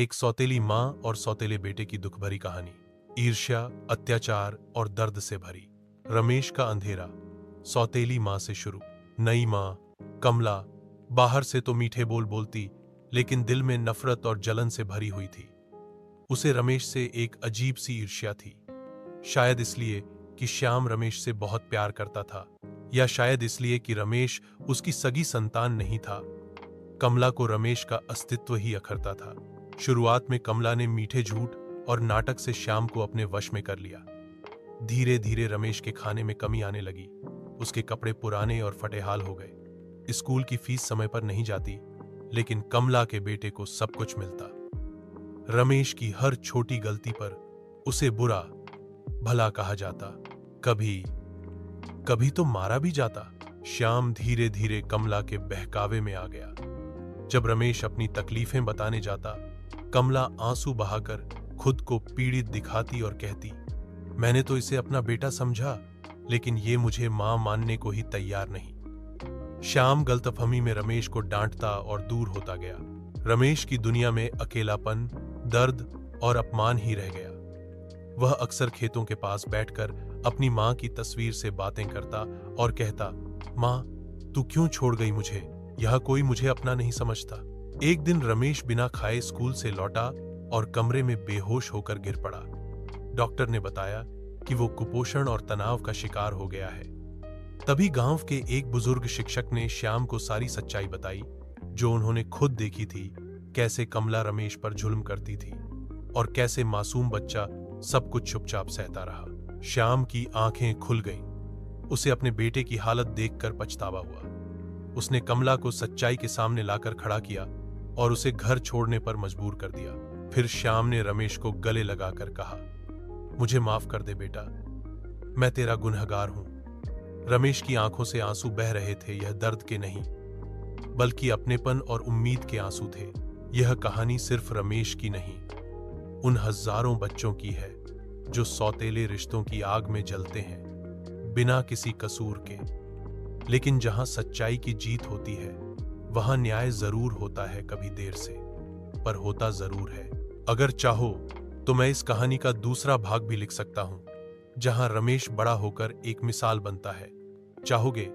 एक सौतेली माँ और सौतेले बेटे की दुख भरी कहानी। ईर्ष्या, अत्याचार और दर्द से भरी। रमेश का अंधेरा। सौतेली माँ से शुरू। नई माँ कमला बाहर से तो मीठे बोल बोलती, लेकिन दिल में नफरत और जलन से भरी हुई थी। उसे रमेश से एक अजीब सी ईर्ष्या थी। शायद इसलिए कि श्याम रमेश से बहुत प्यार करता था, या शायद इसलिए कि रमेश उसकी सगी संतान नहीं था। कमला को रमेश का अस्तित्व ही अखरता था। शुरुआत में कमला ने मीठे झूठ और नाटक से श्याम को अपने वश में कर लिया। धीरे धीरे रमेश के खाने में कमी आने लगी। उसके कपड़े पुराने और फटेहाल हो गए। स्कूल की फीस समय पर नहीं जाती, लेकिन कमला के बेटे को सब कुछ मिलता। रमेश की हर छोटी गलती पर उसे बुरा भला कहा जाता, कभी कभी तो मारा भी जाता। श्याम धीरे धीरे कमला के बहकावे में आ गया। जब रमेश अपनी तकलीफें बताने जाता, कमला आंसू बहाकर खुद को पीड़ित दिखाती और कहती, मैंने तो इसे अपना बेटा समझा, लेकिन ये मुझे मां मानने को ही तैयार नहीं। श्याम गलतफहमी में रमेश को डांटता और दूर होता गया। रमेश की दुनिया में अकेलापन, दर्द और अपमान ही रह गया। वह अक्सर खेतों के पास बैठकर अपनी मां की तस्वीर से बातें करता और कहता, मां, तू क्यों छोड़ गई मुझे? यह कोई मुझे अपना नहीं समझता। एक दिन रमेश बिना खाए स्कूल से लौटा और कमरे में बेहोश होकर गिर पड़ा। डॉक्टर ने बताया कि वो कुपोषण और तनाव का शिकार हो गया है। तभी गांव के एक बुजुर्ग शिक्षक ने श्याम को सारी सच्चाई बताई, जो उन्होंने खुद देखी थी। कैसे कमला रमेश पर जुल्म करती थी और कैसे मासूम बच्चा सब कुछ चुपचाप सहता रहा। श्याम की आंखें खुल गईं। उसे अपने बेटे की हालत देखकर पछतावा हुआ। उसने कमला को सच्चाई के सामने लाकर खड़ा किया और उसे घर छोड़ने पर मजबूर कर दिया। फिर श्याम ने रमेश को गले लगाकर कहा, मुझे माफ कर दे बेटा, मैं तेरा गुनहगार हूं। रमेश की आंखों से आंसू बह रहे थे। यह दर्द के नहीं, बल्कि अपनेपन और उम्मीद के आंसू थे। यह कहानी सिर्फ रमेश की नहीं, उन हजारों बच्चों की है जो सौतेले रिश्तों की आग में जलते हैं, बिना किसी कसूर के। लेकिन जहां सच्चाई की जीत होती है, वहां न्याय जरूर होता है, कभी देर से, पर होता जरूर है। अगर चाहो तो मैं इस कहानी का दूसरा भाग भी लिख सकता हूं, जहां रमेश बड़ा होकर एक मिसाल बनता है। चाहोगे?